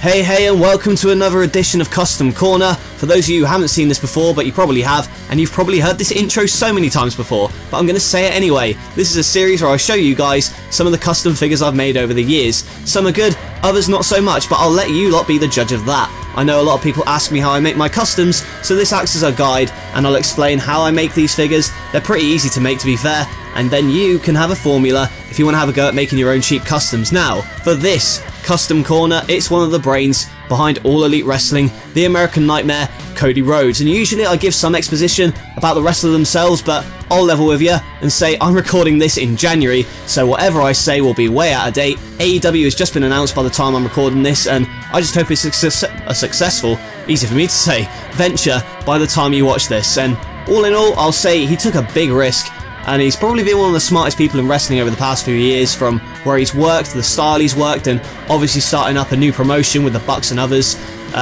Hey and welcome to another edition of Custom Corner. For those of you who haven't seen this before, but you probably have, and you've probably heard this intro so many times before, but I'm going to say it anyway. This is a series where I show you guys some of the custom figures I've made over the years. Some are good, others not so much, but I'll let you lot be the judge of that. I know a lot of people ask me how I make my customs, so this acts as a guide, and I'll explain how I make these figures. They're pretty easy to make, to be fair, and then you can have a formula if you want to have a go at making your own cheap customs. Now, for this Custom Corner, it's one of the brains behind All Elite Wrestling, the American Nightmare, Cody Rhodes, and usually I give some exposition about the wrestler themselves, but I'll level with you and say I'm recording this in January, so whatever I say will be way out of date. AEW has just been announced by the time I'm recording this, and I just hope it's a successful, easy for me to say, venture by the time you watch this. And all in all, I'll say he took a big risk, and he's probably been one of the smartest people in wrestling over the past few years, from where he's worked, the style he's worked, and obviously starting up a new promotion with the Bucks and others.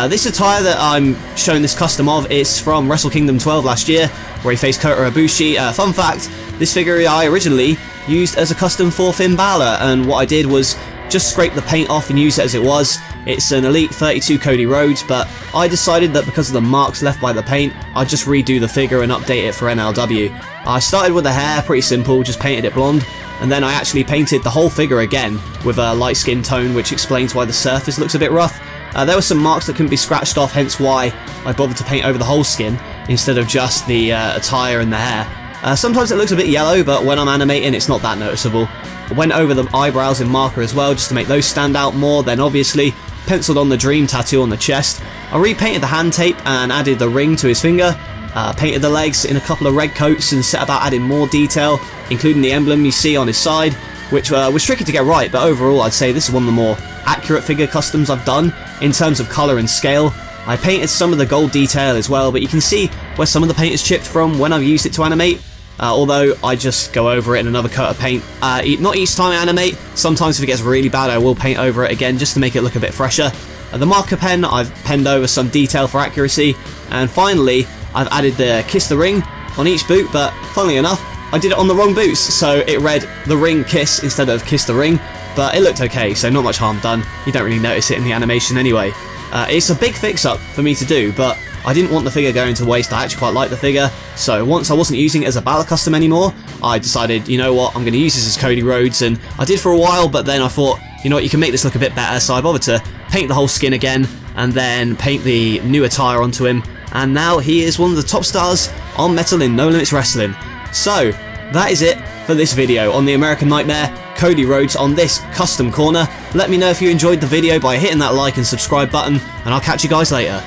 This attire that I'm showing this custom of is from Wrestle Kingdom 12 last year, where he faced Kota Ibushi. Fun fact, this figure I originally used as a custom for Finn Balor, and what I did was just scrape the paint off and use it as it was. It's an Elite 32 Cody Rhodes, but I decided that because of the marks left by the paint, I'd just redo the figure and update it for NLW. I started with the hair, pretty simple, just painted it blonde, and then I actually painted the whole figure again with a light skin tone, which explains why the surface looks a bit rough. There were some marks that couldn't be scratched off, hence why I bothered to paint over the whole skin instead of just the attire and the hair. Sometimes it looks a bit yellow, but when I'm animating it's not that noticeable. I went over the eyebrows in marker as well, just to make those stand out more. Then obviously penciled on the dream tattoo on the chest. I repainted the hand tape and added the ring to his finger. Painted the legs in a couple of red coats and set about adding more detail, including the emblem you see on his side, which was tricky to get right, but overall I'd say this is one of the more accurate figure customs I've done in terms of colour and scale. I painted some of the gold detail as well, but you can see where some of the paint is chipped from when I've used it to animate. Although I just go over it in another coat of paint. Not each time I animate, sometimes if it gets really bad I will paint over it again just to make it look a bit fresher. The marker pen, I've penned over some detail for accuracy, and finally I've added the Kiss the Ring on each boot, but funnily enough I did it on the wrong boots, so it read The Ring Kiss instead of Kiss the Ring, but it looked okay, so not much harm done. You don't really notice it in the animation anyway. It's a big fix-up for me to do, but I didn't want the figure going to waste. I actually quite like the figure, so once I wasn't using it as a Balor custom anymore, I decided, you know what, I'm going to use this as Cody Rhodes, and I did for a while, but then I thought, you know what, you can make this look a bit better, so I bothered to paint the whole skin again, and then paint the new attire onto him, and now he is one of the top stars on metal in No Limits Wrestling. So, that is it for this video on the American Nightmare, Cody Rhodes, on this Custom Corner. Let me know if you enjoyed the video by hitting that like and subscribe button, and I'll catch you guys later.